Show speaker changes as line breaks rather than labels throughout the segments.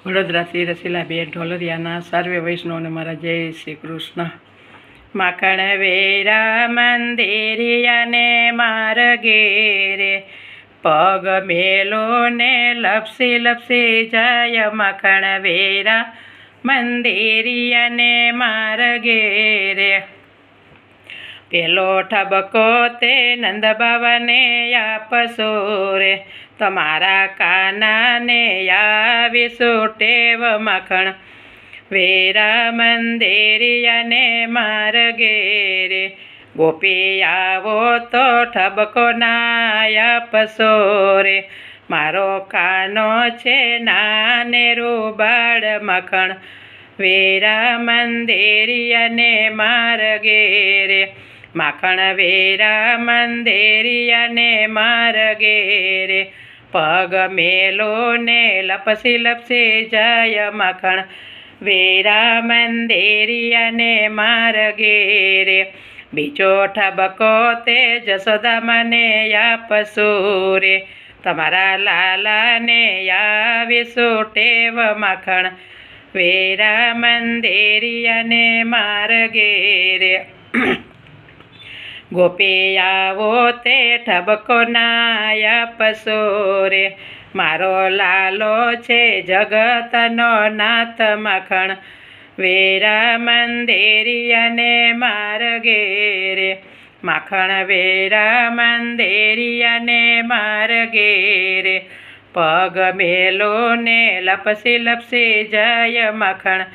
વડોદરાથી રસીલાબેન ઢોલરિયાના સર્વે વૈષ્ણવને મારા જય શ્રી કૃષ્ણ. માખણ વેરા મંદિરિયાને માર્ગે રે પગ મેલો ને લપસી લપસી જાય. માખણ વેરા મંદિરિયાને માર્ગે રે પેલો ઠબકો તે નંદ બાવાને આપશો રે તમારા કાનાને આવીશું ટેવ. માખણ વેરા મંદિરિયાને માર્ગે રે ગોપી આવો તો ઠબકો ના આપશો રે મારો કાનો છે નાનેરું બાળ. માખણ વેરા મંદિરિયાને માર્ગે રે માખણ વેરા મંદિરિયાને માર્ગે રે પગ મેલો ને લપસી લપસી જાય. માખણ વેરા મંદિરિયાને માર્ગે રે બીજો ઠબકો તે જશોદામાને આપશો રે તમારા લાલાને આવીશું ટેવ. માખણ વેરા મંદિરિયાને માર્ગે રે ગોપી આવો તે ઠબકો ના આપશો રે મારો લાલો છે જગતનો નાથ. માખણ વેરા મંદિરિયાને માર્ગે રે માખણ વેરા મંદિરિયાને માર્ગે રે પગ મેલો ને લપસી લપસી જાય. માખણ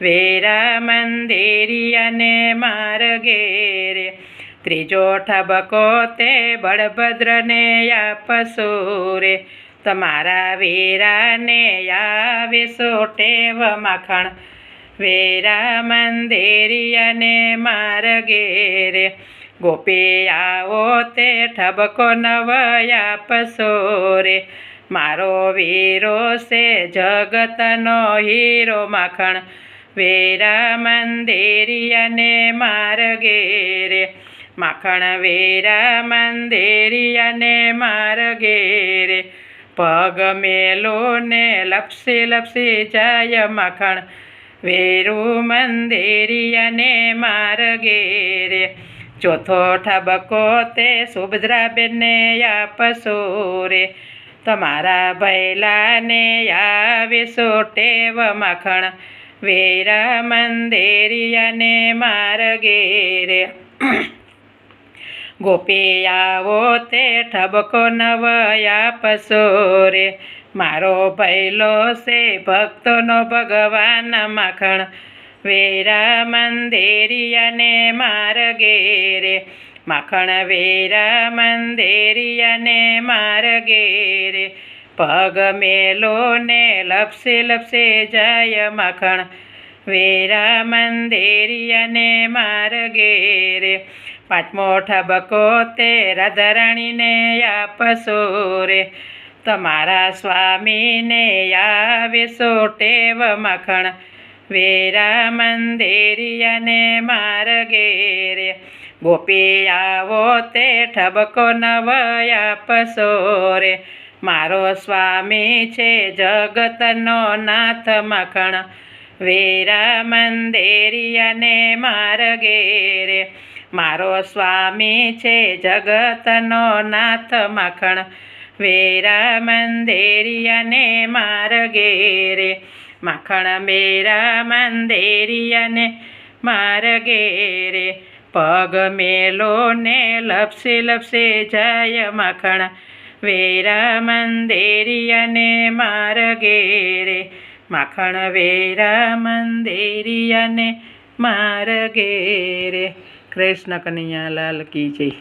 વેરા મંદિરિયાને માર્ગે રે ત્રીજો ઠબકો તે બળભદ્રને આપશો રે તમારા વેરાને આવીશું ટેવ. માખણ વેરા મંદિરિયાને માર્ગે રે ગોપી આવો તે ઠબકો નવ આપશો રે મારો વીરો છે જગતનો હીરો. માખણ વેરા મંદિરિયાને માર્ગે રે માખણ વેરા મંદિરિયાને માર્ગે રે પગ મેલો ને લપસી લપસી જાય. માખણ વેરું મંદિરિયાને માર્ગે રે ચોથો ઠબકો તે સુભદ્રાબેનને આપશો રે તમારા ભૈલાને આવીશું ટેવ. માખણ વેરા મંદિરિયાને માર્ગે રે ગોપી આવો તે ઠબકો નવ આપશો રે મારો ભૈલો છે ભક્તોનો ભગવાન. માખણ વેરા મંદિરિયાને માર્ગે રે માખણ વેરા મંદિરિયાને માર્ગે રે પગ મેલો ને લપસી લપસી જાય. માખણ વેરા મંદિરિયાને માર્ગે રે પાંચમો ઠબકો તે રાધારાણીને આપશો રે તમારા સ્વામીને આવીશું ટેવ. માખણ વેરા મંદિરિયાને માર્ગે રે ગોપી આવો તે ઠબકો નવ આપશો રે મારો સ્વામી છે જગતનો નાથ. માખણ વેરા મંદિરિયાને માર્ગે રે મારો સ્વામી છે જગતનો નાથ. માખણ વેરા મંદિરિયાને માર્ગે રે માખણ વેરા મંદિરિયાને માર્ગે રે પગ મેલો ને લપસી લપસી જાય. માખણ વેરા મંદિરિયાને માર્ગે રે માખણ વેરા મંદિરિયાને માર્ગે રે. કૃષ્ણ કનૈયા લાલ કી જય.